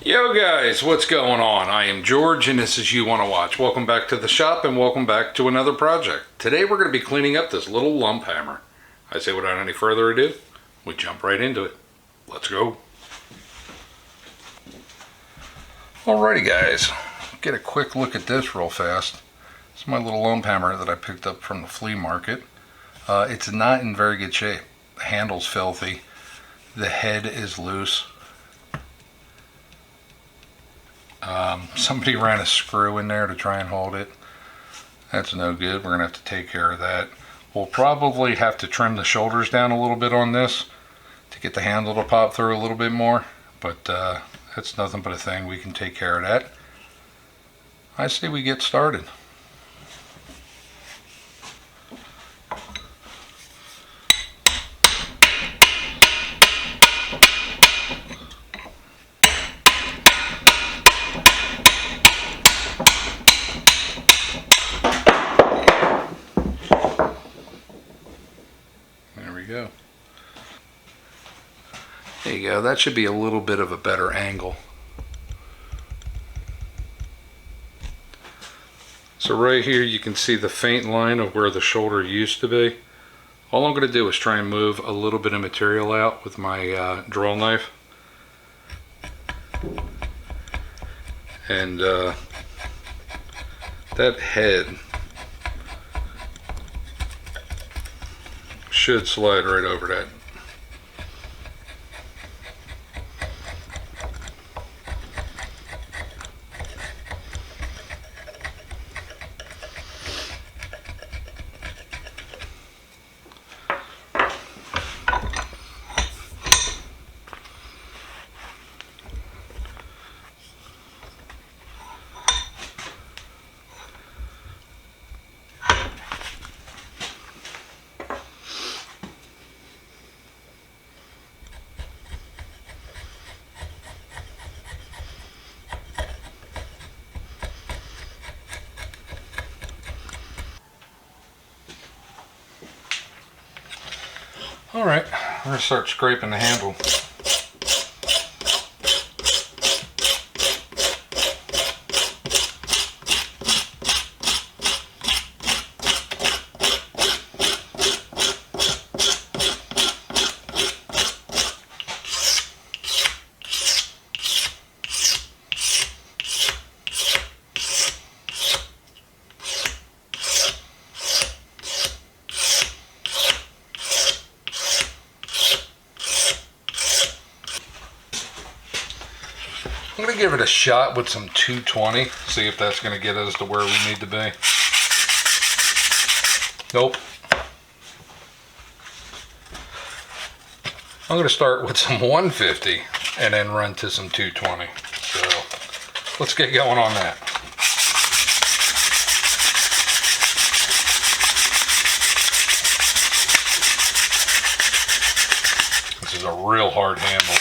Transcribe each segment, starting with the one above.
Yo guys, what's going on? I am George and this is You Wanna Watch. Welcome back to the shop and welcome back to another project. Today we're going to be cleaning up this little lump hammer. I say without any further ado, we jump right into it. Let's go. Alrighty guys, get a quick look at this real fast. It's my little lump hammer that I picked up from the flea market. It's not in very good shape. The handle's filthy. The head is loose. Somebody ran a screw in there to try and hold it. That's no good. We're gonna have to take care of that. We'll probably have to trim the shoulders down a little bit on this to get the handle to pop through a little bit more, but that's nothing but a thing. We can take care of that. I say we get started. Go. There you go. That should be a little bit of a better angle. So right here you can see the faint line of where the shoulder used to be. All I'm going to do is try and move a little bit of material out with my drill knife. And that head should slide right over that. Alright, we're going to start scraping the handle. I'm going to give it a shot with some 220, see if that's going to get us to where we need to be. Nope. I'm going to start with some 150 and then run to some 220. So let's get going on that. This is a real hard handle.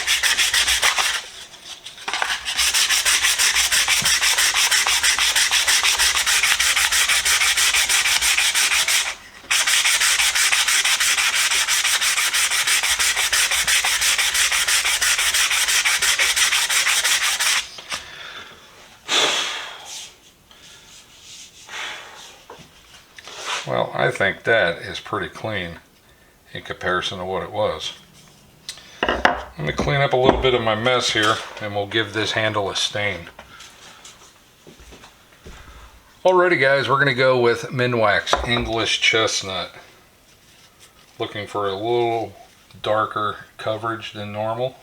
Well, I think that is pretty clean in comparison to what it was. Let me clean up a little bit of my mess here and we'll give this handle a stain. Alrighty guys, we're going to go with Minwax English Chestnut. Looking for a little darker coverage than normal.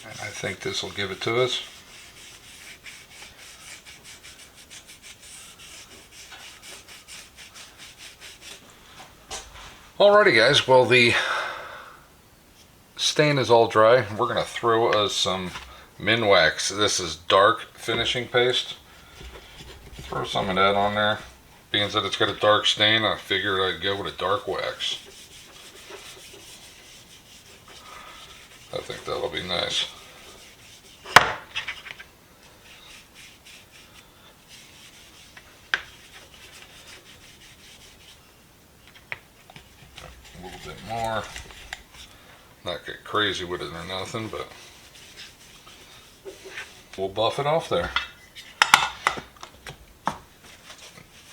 And I think this will give it to us. Alrighty guys, well the stain is all dry. We're going to throw us some Minwax. This is dark finishing paste. Throw some of that on there. Being that it's got a dark stain, I figured I'd go with a dark wax. I think that'll be nice. A little bit more. Not get crazy with it or nothing, but we'll buff it off there.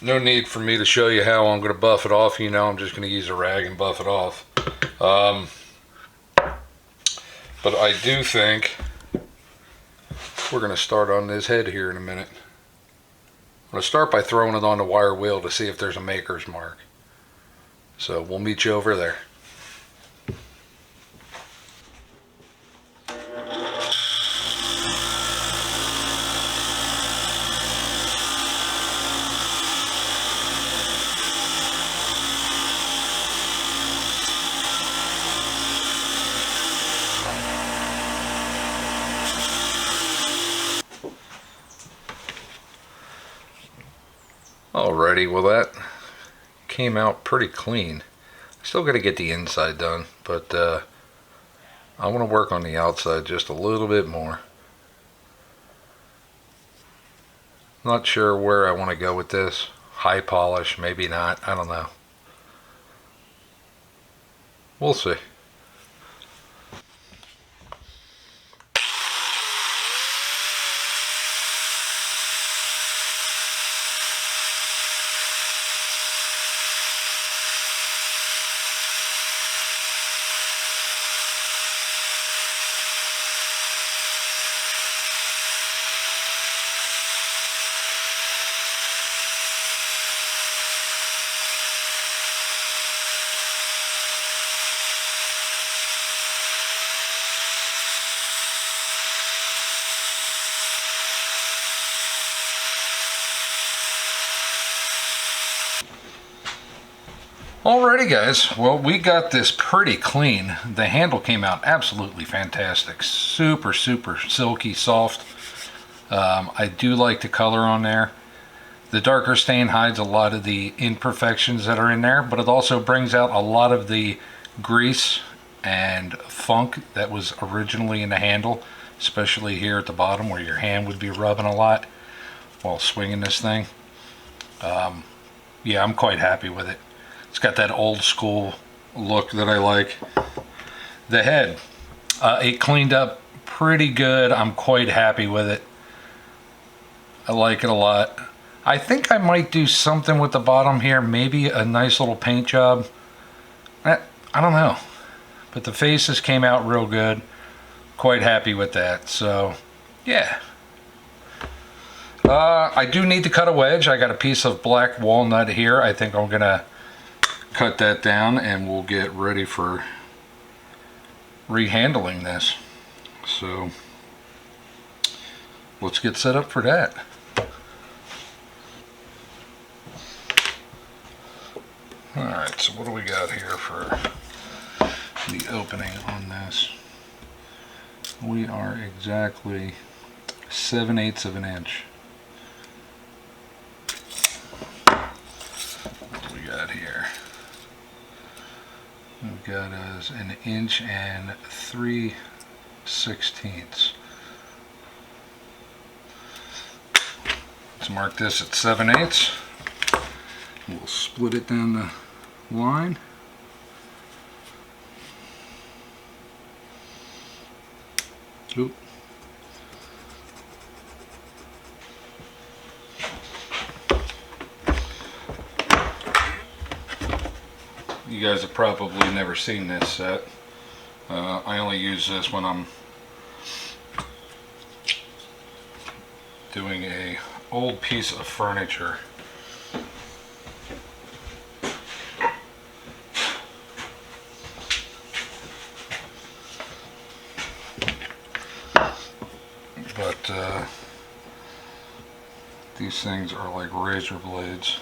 No need for me to show you how I'm going to buff it off. You know, I'm just going to use a rag and buff it off. But I do think we're going to start on this head here in a minute. I'm going to start by throwing it on the wire wheel to see if there's a maker's mark. So we'll meet you over there. Alrighty, well that came out pretty clean. Still got to get the inside done, but I want to work on the outside just a little bit more. Not sure where I want to go with this. High polish, maybe not, I don't know. We'll see. Alrighty guys, well we got this pretty clean. The handle came out absolutely fantastic. Super silky, soft. I do like the color on there. The darker stain hides a lot of the imperfections that are in there, but it also brings out a lot of the grease and funk that was originally in the handle, especially here at the bottom where your hand would be rubbing a lot while swinging this thing. Yeah, I'm quite happy with it. It's got that old school look that I like. The head, it cleaned up pretty good. I'm quite happy with it. I like it a lot. I think I might do something with the bottom here, maybe a nice little paint job. I don't know, but the faces came out real good. Quite happy with that, so yeah. I do need to cut a wedge. I got a piece of black walnut here. I think I'm gonna cut that down and we'll get ready for rehandling this. So let's get set up for that. Alright, so what do we got here for the opening on this? We are exactly 7/8 of an inch. What do we got here? We've got us 1 inch and 3/16. Let's mark this at 7/8. We'll split it down the line. Oop. You guys have probably never seen this set. I only use this when I'm doing a old piece of furniture. But these things are like razor blades.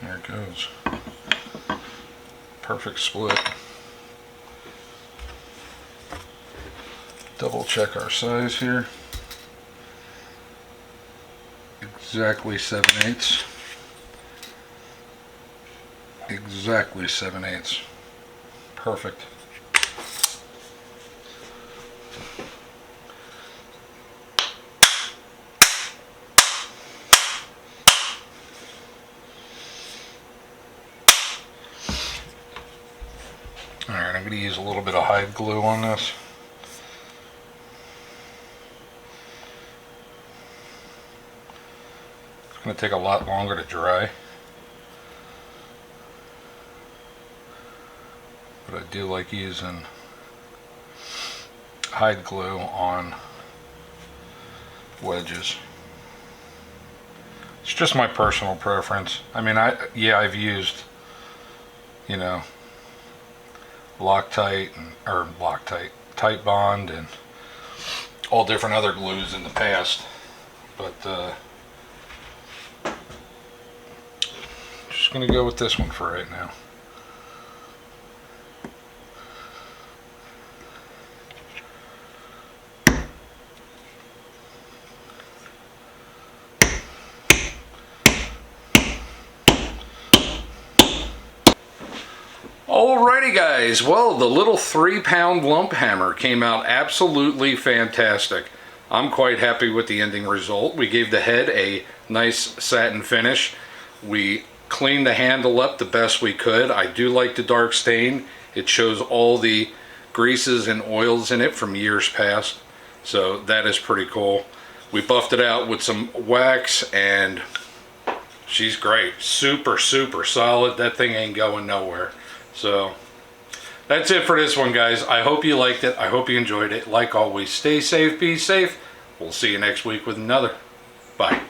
There it goes. Perfect split. Double check our size here. Exactly 7/8. Exactly 7/8. Perfect. Alright, I'm going to use a little bit of hide glue on this. It's going to take a lot longer to dry. But I do like using hide glue on wedges. It's just my personal preference. I mean, I've used, you know, Loctite or Tight Bond and all different other glues in the past, but just gonna go with this one for right now. Alrighty guys, well, the little 3-pound lump hammer came out absolutely fantastic. I'm quite happy with the ending result. We gave the head a nice satin finish. We cleaned the handle up the best we could. I do like the dark stain. It shows all the greases and oils in it from years past, so that is pretty cool. We buffed it out with some wax and she's great. Super solid. That thing ain't going nowhere. So that's it for this one, guys. I hope you liked it. I hope you enjoyed it. Like always, stay safe, be safe. We'll see you next week with another. Bye.